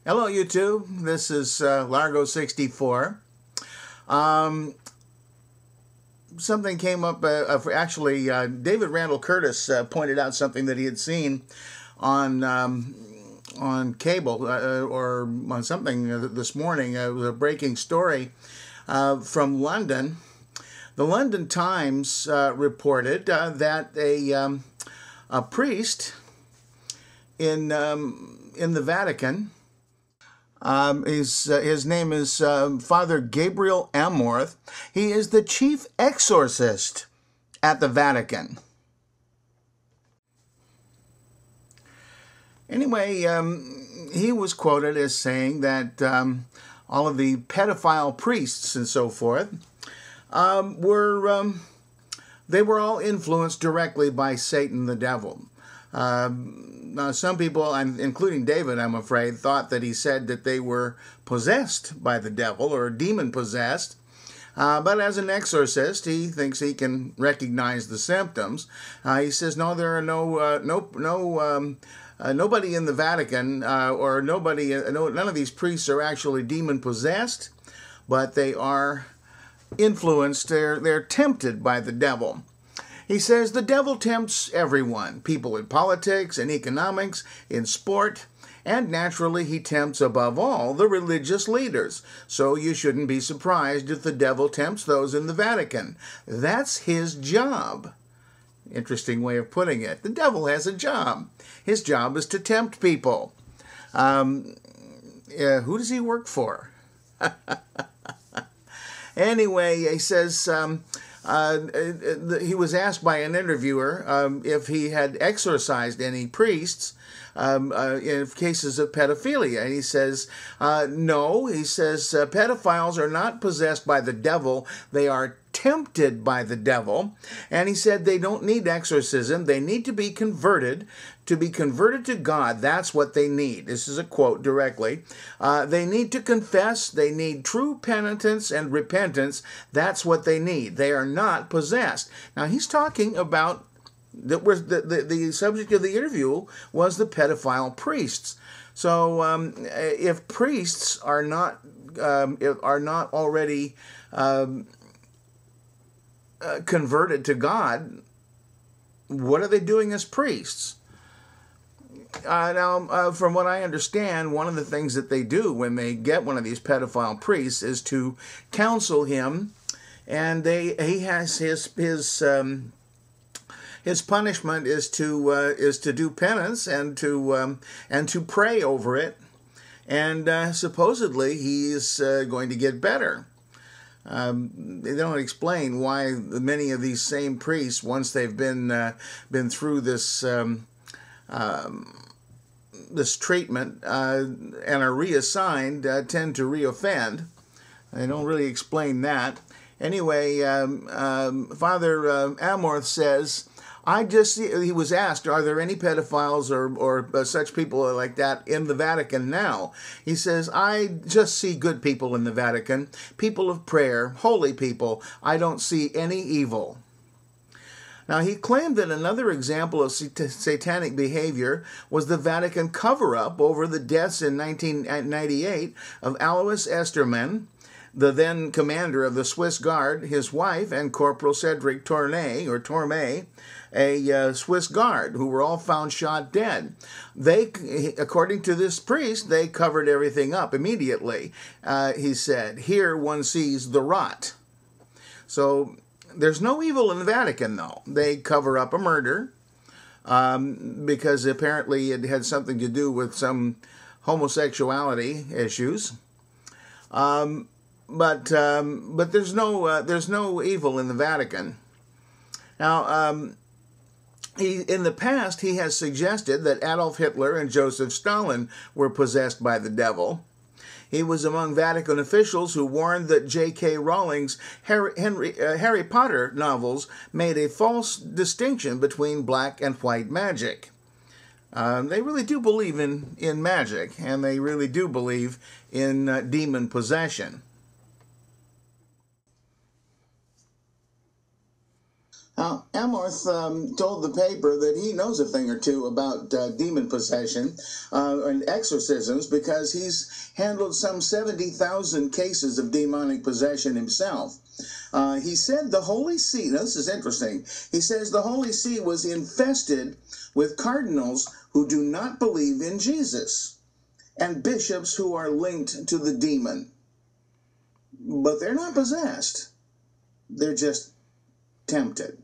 Hello, YouTube. This is Largo 64. Something came up. Actually, David Randall Curtis pointed out something that he had seen on cable or on something this morning. It was a breaking story from London. The London Times reported that a priest in the Vatican. His name is Father Gabriele Amorth. He is the chief exorcist at the Vatican. Anyway, he was quoted as saying that all of the pedophile priests and so forth were all influenced directly by Satan the devil. Now, some people, including David, I'm afraid, thought that he said that they were possessed by the devil or demon-possessed. But as an exorcist, he thinks he can recognize the symptoms. He says, no, there are nobody in the Vatican or none of these priests are actually demon-possessed, but they are influenced. They're tempted by the devil. He says the devil tempts everyone, people in politics, in economics, in sport, and naturally he tempts above all the religious leaders. So you shouldn't be surprised if the devil tempts those in the Vatican. That's his job. Interesting way of putting it. The devil has a job. His job is to tempt people. Who does he work for? Anyway, he says... he was asked by an interviewer if he had exorcised any priests in cases of pedophilia. And he says, no. He says, pedophiles are not possessed by the devil. They are tempted by the devil. And he said they don't need exorcism. They need to be converted. To be converted to God, that's what they need. This is a quote directly. They need to confess. They need true penitence and repentance. That's what they need. They are not possessed. Now, he's talking about the subject of the interview was the pedophile priests. So, if priests are not already converted to God, what are they doing as priests? Now, from what I understand, one of the things that they do when they get one of these pedophile priests is to counsel him, and he has his punishment is to do penance and to pray over it, and supposedly he is going to get better. They don't explain why many of these same priests, once they've been through this treatment and are reassigned, tend to reoffend. They don't really explain that. Anyway, Father Amorth says, he was asked, are there any pedophiles or such people like that in the Vatican now? He says, I just see good people in the Vatican, people of prayer, holy people. I don't see any evil. Now, he claimed that another example of satanic behavior was the Vatican cover-up over the deaths in 1998 of Alois Estermann, the then commander of the Swiss Guard, his wife, and Corporal Cedric Torme, a Swiss Guard, who were all found shot dead. According to this priest, they covered everything up immediately. He said, here one sees the rot. So... there's no evil in the Vatican, though. They cover up a murder because apparently it had something to do with some homosexuality issues. But there's no evil in the Vatican. Now, in the past, he has suggested that Adolf Hitler and Joseph Stalin were possessed by the devil. He was among Vatican officials who warned that J.K. Rowling's Harry Potter novels made a false distinction between black and white magic. They really do believe in magic, and they really do believe in demon possession. Amorth told the paper that he knows a thing or two about demon possession and exorcisms because he's handled some 70,000 cases of demonic possession himself. He said the Holy See, now this is interesting, he says the Holy See was infested with cardinals who do not believe in Jesus and bishops who are linked to the demon. But they're not possessed. They're just tempted.